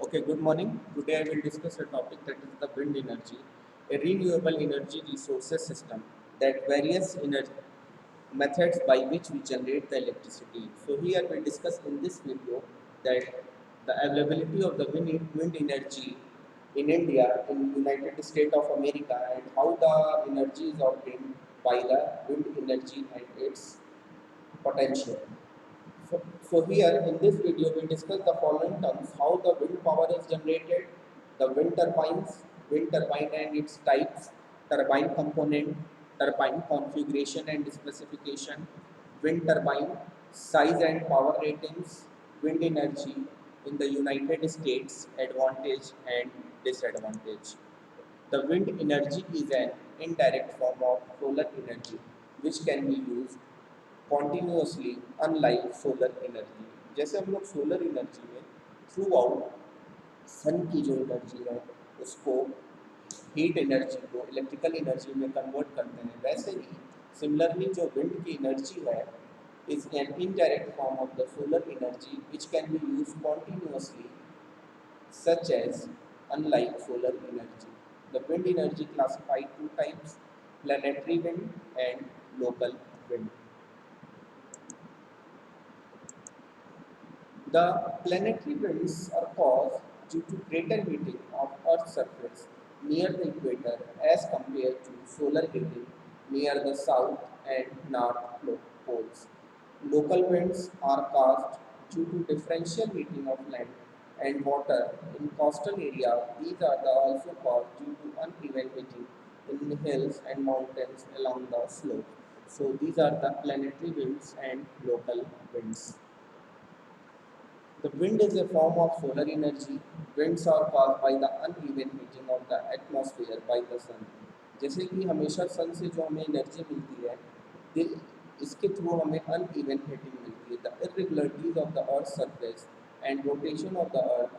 Okay, good morning. Today I will discuss a topic that is the wind energy, a renewable energy resources system that various energy methods by which we generate the electricity. So here we discuss in this video that the availability of the wind energy in India, in United States of America, and how the energy is obtained by the wind energy and its potential. So here in this video we discuss the following terms: how the wind power is generated, the wind turbine and its types, turbine component, turbine configuration and specification, wind turbine size and power ratings, wind energy in the United States, advantage and disadvantage. The wind energy is an indirect form of solar energy which can be used continuously unlike solar energy. जैसे हम लोग solar energy में through out सन की जो energy है उसको heat energy को electrical energy में कन्वर्ट करते हैं, वैसे ही सिमिलरली जो विंड की एनर्जी है is an indirect form of the solar energy which can be use continuously such as unlike solar energy. The wind energy classified two types: planetary wind and local wind. The planetary winds are caused due to greater heating of Earth's surface near the equator as compared to solar heating near the south and north poles. Local winds are caused due to differential heating of land and water in coastal areas. These are also caused due to uneven heating in hills and mountains along the slope. So these are the planetary winds and local winds. The wind is a form of solar energy. Winds are caused by the uneven heating of the atmosphere by the sun. जैसे कि हमेशा सन से जो हमें energy मिलती है, इसके through हमें अनइवन हीटिंग मिलती है. The irregularities of the Earth's surface and rotation of the Earth,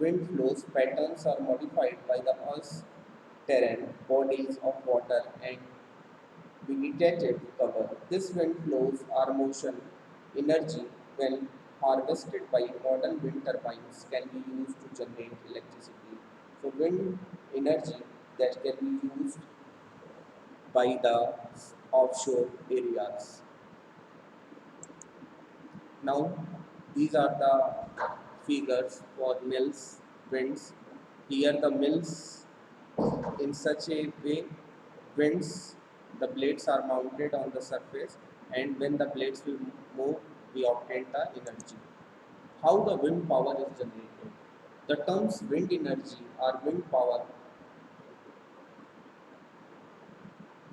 wind flows patterns are modified by the Earth's terrain, bodies of water and vegetated cover. This wind flows are motion energy when harvested by modern wind turbines can be used to generate electricity. So wind energy that can be used by the offshore areas. Now these are the figures for mills, winds. Here the mills in such a way winds, the blades are mounted on the surface, and when the blades will move we obtain the energy. How the wind power is generated? The terms wind energy or wind power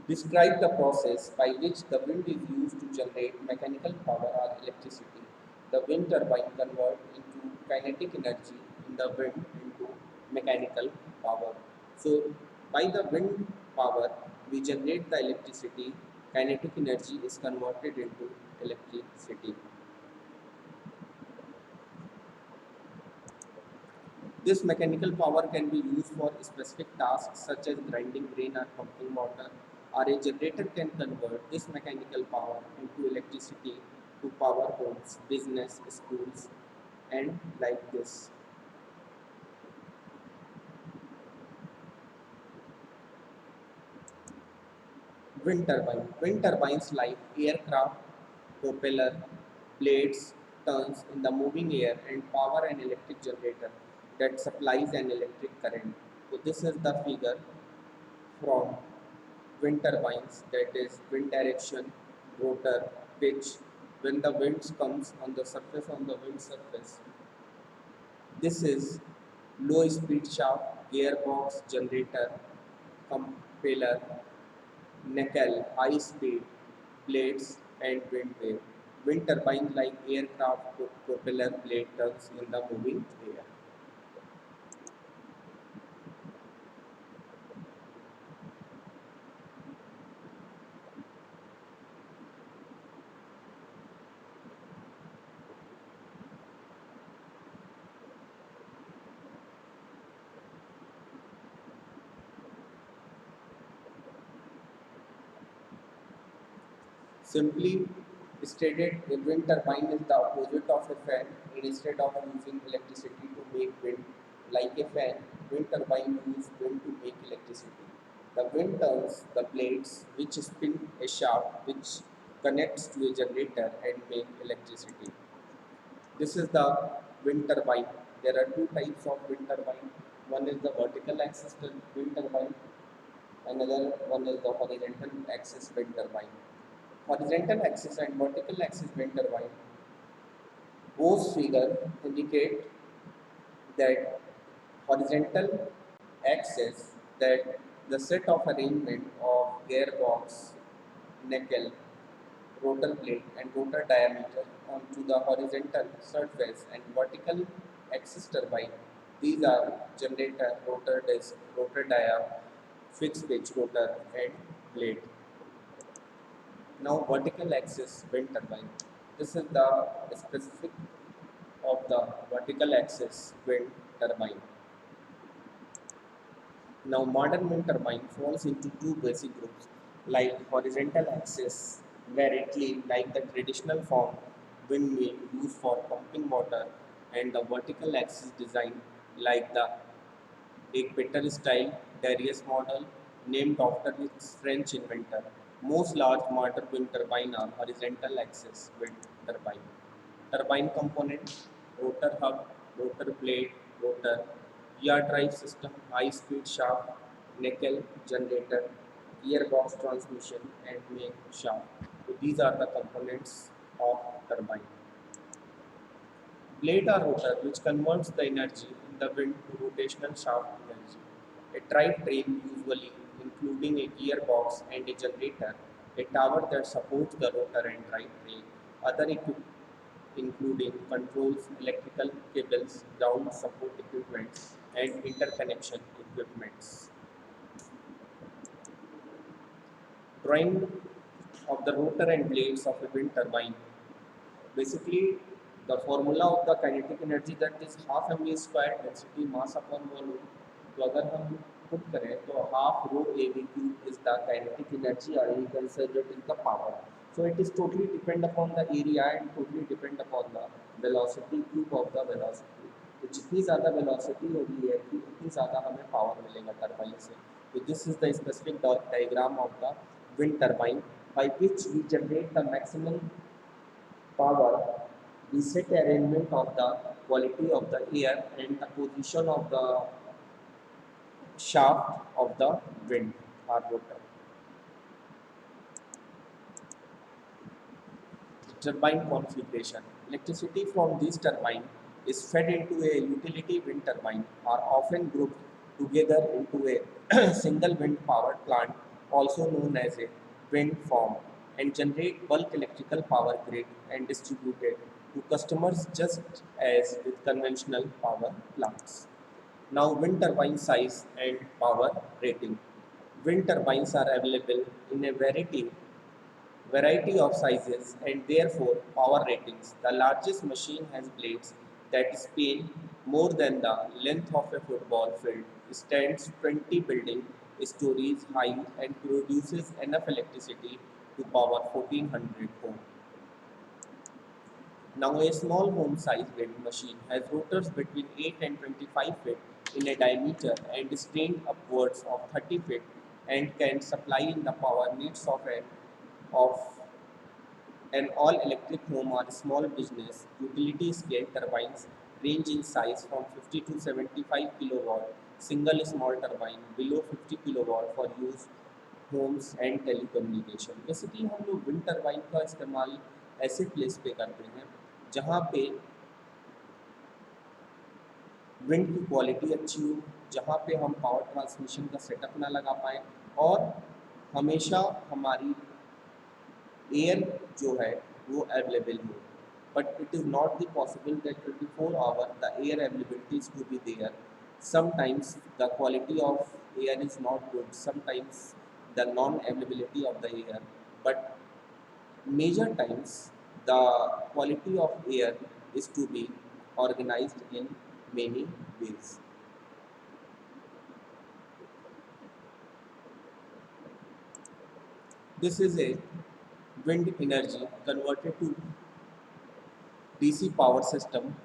describe the process by which the wind is used to generate mechanical power or electricity. The wind turbine converts into kinetic energy in the wind into mechanical power. So, by the wind power, we generate the electricity. Kinetic energy is converted into electricity. This mechanical power can be used for specific tasks such as grinding grain or pumping water, or a generator can convert this mechanical power into electricity to power homes, business, schools, and like this. Wind turbine. Wind turbines like aircraft, propeller, blades, turns in the moving air and power an electric generator that supplies an electric current. So this is the figure from wind turbines, that is wind direction, rotor, pitch, when the winds comes on the surface on the wind surface. This is low speed shaft, gearbox, generator, compeller, nacelle, high speed, blades and wind wave. Wind turbine like aircraft propeller blade turns in the moving air. Simply stated, a wind turbine is the opposite of a fan. Instead of using electricity to make wind, Like a fan, wind turbine use wind to make electricity. The wind turns the blades which spin a shaft which connects to a generator and make electricity. This is the wind turbine. There are two types of wind turbine. One is the vertical axis wind turbine. Another one is the horizontal axis wind turbine. Horizontal axis and vertical axis wind turbine. Both figure indicate that horizontal axis, that the set of arrangement of gearbox, nacelle, rotor plate and rotor diameter onto the horizontal surface, and vertical axis turbine. These are generator, rotor disc, rotor dia, fixed pitch rotor and blade. Now vertical axis wind turbine. This is the specific of the vertical axis wind turbine. Now modern wind turbine falls into two basic groups, like horizontal axis, where it lives like the traditional form windmill used for pumping water, and the vertical axis design like the equator style Darius model, named after its French inventor. Most large modern wind turbine are horizontal axis wind turbine. Turbine component, rotor hub, rotor blade, rotor, gear drive system, high speed shaft, nacelle, generator, gearbox transmission, and main shaft. So these are the components of turbine. Blade or rotor, which converts the energy in the wind to rotational shaft energy. A drivetrain, usually including a gearbox and a generator, a tower that supports the rotor and drivetrain, other equipment including controls, electrical cables, ground support equipment, and interconnection equipments. Drawing of the rotor and blades of a wind turbine. Basically, the formula of the kinetic energy, that is half mv square density mass upon volume. तो अगर हम put करें तो half rho av cube is the kinetic energy, or you can say that is the power. So it is totally depend upon the area and totally depend upon the velocity cube of the velocity. तो जितनी ज़्यादा velocity होगी air की उतनी ज़्यादा हमें power मिलेगा turbine से. So this is the specific diagram of the wind turbine, by which we generate the maximum power. The set arrangement of the quality of the air and the position of the shaft of the wind or rotor. Turbine configuration. Electricity from this turbine is fed into a utility wind turbine, are often grouped together into a single wind power plant, also known as a wind farm, and generate bulk electrical power grid and distributed to customers just as with conventional power plants. Now, wind turbine size and power rating. Wind turbines are available in a variety of sizes and therefore power ratings. The largest machine has blades that span more than the length of a football field, stands 20 building stories high, and produces enough electricity to power 1400 homes. Now, a small home-sized wind machine has rotors between 8 and 25 feet in a diameter and strain upwards of 30 feet, and can supply in the power needs of an all-electric home or small business. Utility scale turbines range in size from 50 to 75 kilowatt, single small turbine below 50 kilowatt for use homes and telecommunication. Basically हम लोग wind turbine का इस्तेमाल ऐसे place पे करते हैं जहाँ पे विंड की क्वालिटी अच्छी हो, जहाँ पे हम पावर ट्रांसमिशन का सेटअप ना लगा पाएँ, और हमेशा हमारी एयर जो है वो अवेलेबल हो. But it is not the possible that 24 hours the air availability is to be there. Sometimes the quality of air is not good, sometimes the non-availability of the air, but major times the quality of air is to be organized in many ways. This is a wind energy converted to DC power system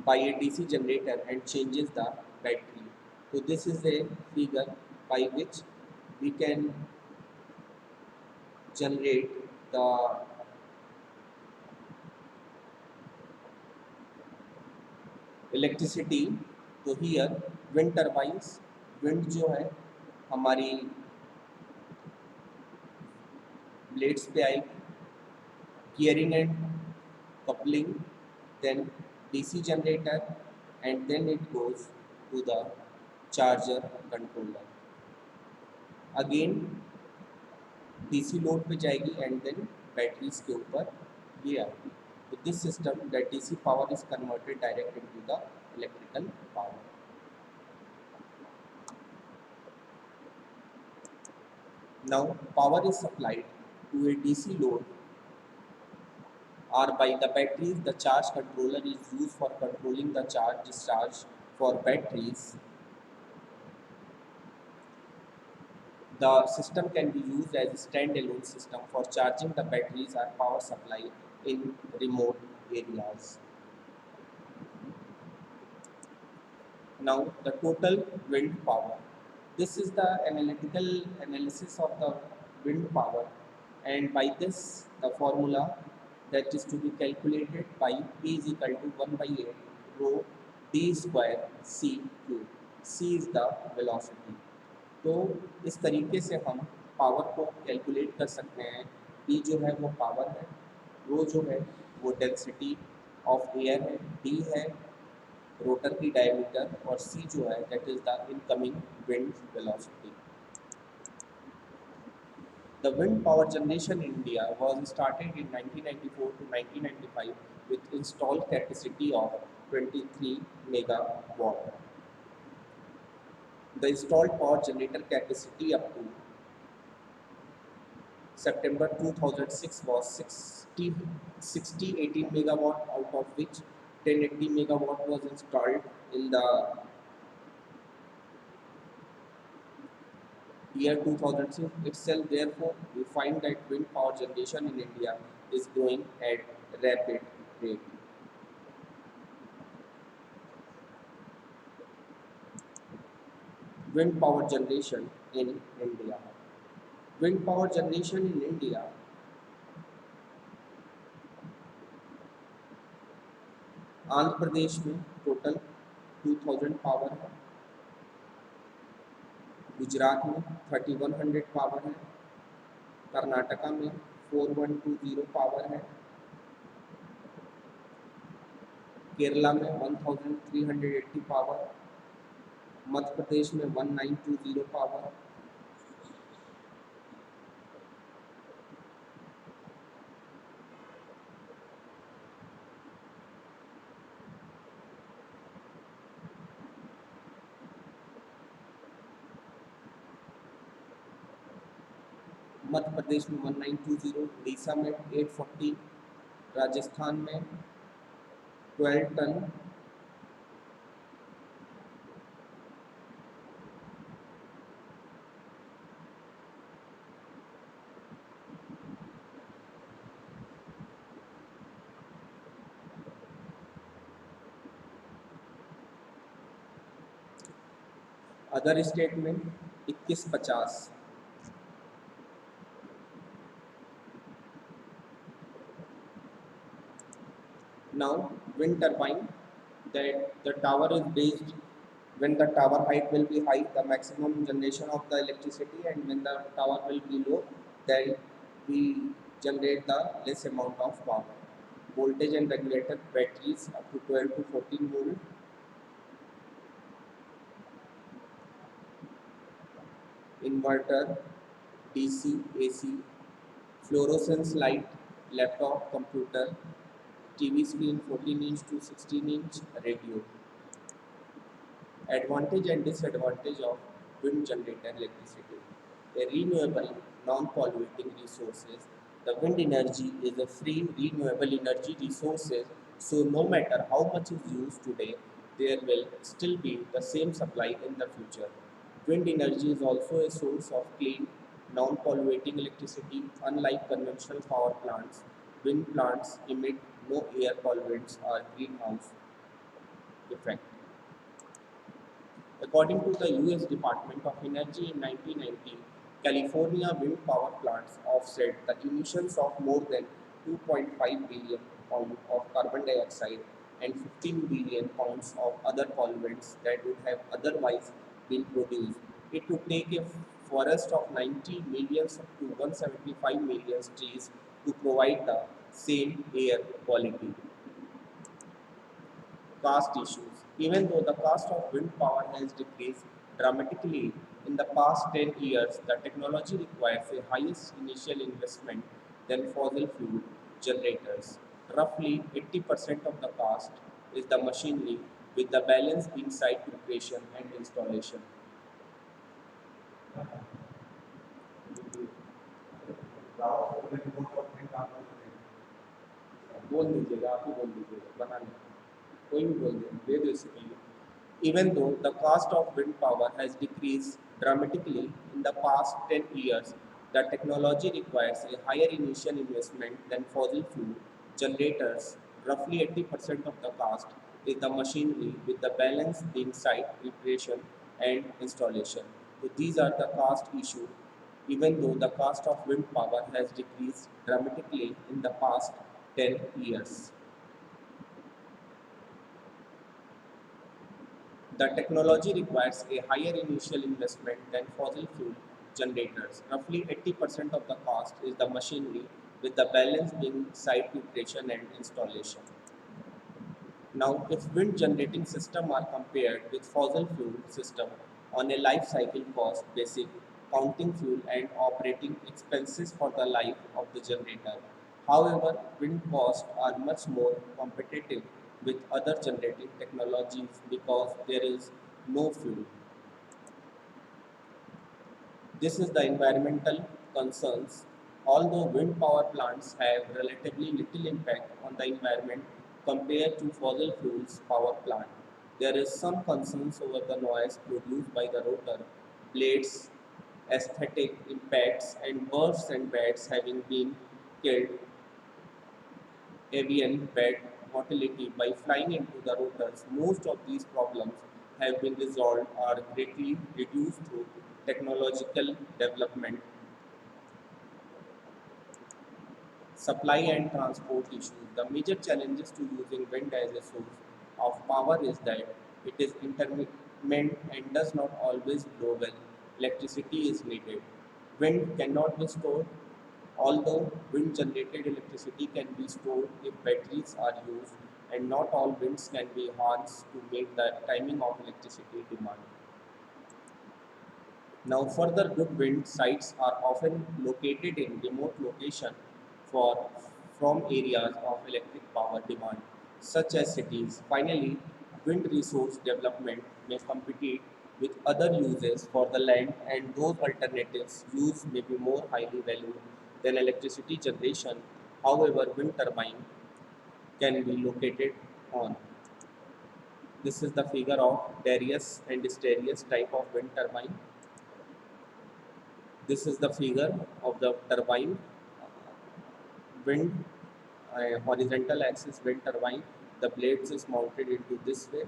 by a DC generator and changes the battery. So this is a figure by which we can generate the electricity. तो here wind turbines, wind जो है हमारी blades पे आएगी, gearing and coupling, then DC generator, and then it goes to the charger controller. Again DC load पे जाएगी and then batteries के ऊपर ये आएगी. तो this system that DC power is converted direct into the electrical power. Now power is supplied to a DC load or by the batteries. The charge controller is used for controlling the charge discharge for batteries. The system can be used as a standalone system for charging the batteries or power supply in remote areas. Now the total wind power. This is the analytical analysis of the wind power, and by this the formula that is to be calculated by P is equal to 1 by 8 rho d square C cube. C is the velocity. तो इस तरीके से हम power को calculate कर सकते हैं. P जो है वो पावर है, रो जो है वो डेंसिटी ऑफ एयर है, D है रोटर की डायमीटर, और C जो है that is the incoming wind velocity. The wind power generation in India was started in 1994 to 1995 with installed capacity of 23 megawatt. The installed power generator capacity up to September 2006 was 18 megawatt, out of which 1080 megawatt was installed in the year 2006 itself. Therefore, we find that wind power generation in India is growing at rapid rate. Wind power generation in India. Wind power generation in India Andhra Pradesh में total 2000 power है, गुजरात में 3100 power है, कर्नाटका में 4120 power है, केरला में 1380 power, Madhya Pradesh में 1920 power, Madhya Pradesh में 1920, उड़ीसा में 840, राजस्थान में 12 टन, अदर स्टेट में 2150. Now wind turbine, that the tower is based, when the tower height will be high, the maximum generation of the electricity, and when the tower will be low, then we generate the less amount of power. Voltage and regulator batteries up to 12 to 14 volt. Inverter, DC, AC, fluorescence light, laptop, computer, TV screen 14-inch to 16-inch, radio. Advantage and disadvantage of wind generator electricity. A renewable, non-polluting resources. The wind energy is a free renewable energy resources, so no matter how much is used today, there will still be the same supply in the future. Wind energy is also a source of clean, non-polluting electricity. Unlike conventional power plants, wind plants emit no air pollutants or greenhouse effect. According to the US Department of Energy in 1990, California wind power plants offset the emissions of more than 2.5 billion pounds of carbon dioxide and 15 billion pounds of other pollutants that would have otherwise been produced. It would take a forest of 90 millions to 175 million trees to provide the same air quality. Cost issues. Even though the cost of wind power has decreased dramatically in the past 10 years, the technology requires a highest initial investment than fossil fuel generators. Roughly 80% of the cost is the machinery, with the balance being site preparation and installation. बोल दीजिएगा आप ही बोल दीजिएगा बना लें कोई भी बोल दे दो इससे पहले. Even though the cost of wind power has decreased dramatically in the past 10 years, the technology requires a higher initial investment than fossil fuel generators. Roughly 80% of the cost is the machinery, with the balance being site preparation and installation. So these are the cost issue. Even though the cost of wind power has decreased dramatically in the past 10 years. The technology requires a higher initial investment than fossil fuel generators. Roughly 80% of the cost is the machinery, with the balance being site preparation and installation. Now, if wind generating system are compared with fossil fuel system on a life cycle cost basis, counting fuel and operating expenses for the life of the generator. However, wind costs are much more competitive with other generating technologies because there is no fuel. This is the environmental concerns. Although wind power plants have relatively little impact on the environment compared to fossil fuels power plant, there is some concerns over the noise produced by the rotor blades, aesthetic impacts, and birds and bats having been killed, avian bird mortality by flying into the rotors. Most of these problems have been resolved or greatly reduced through technological development. Supply and transport issues. The major challenges to using wind as a source of power is that it is intermittent and does not always blow when electricity is needed. Wind cannot be stored, although wind generated electricity can be stored if batteries are used, and not all winds can be harnessed to meet the timing of electricity demand. Now, further good wind sites are often located in remote location for from areas of electric power demand, such as cities. Finally, wind resource development may compete with other uses for the land, and those alternatives use may be more highly valued than electricity generation. However, wind turbine can be located on. This is the figure of Darius and Asterius type of wind turbine. This is the figure of the turbine wind horizontal axis wind turbine. The blades is mounted into this way.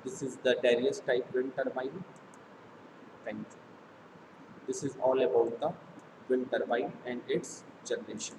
This is the Darius type wind turbine. Thank you. This is all about the wind turbine and its generation.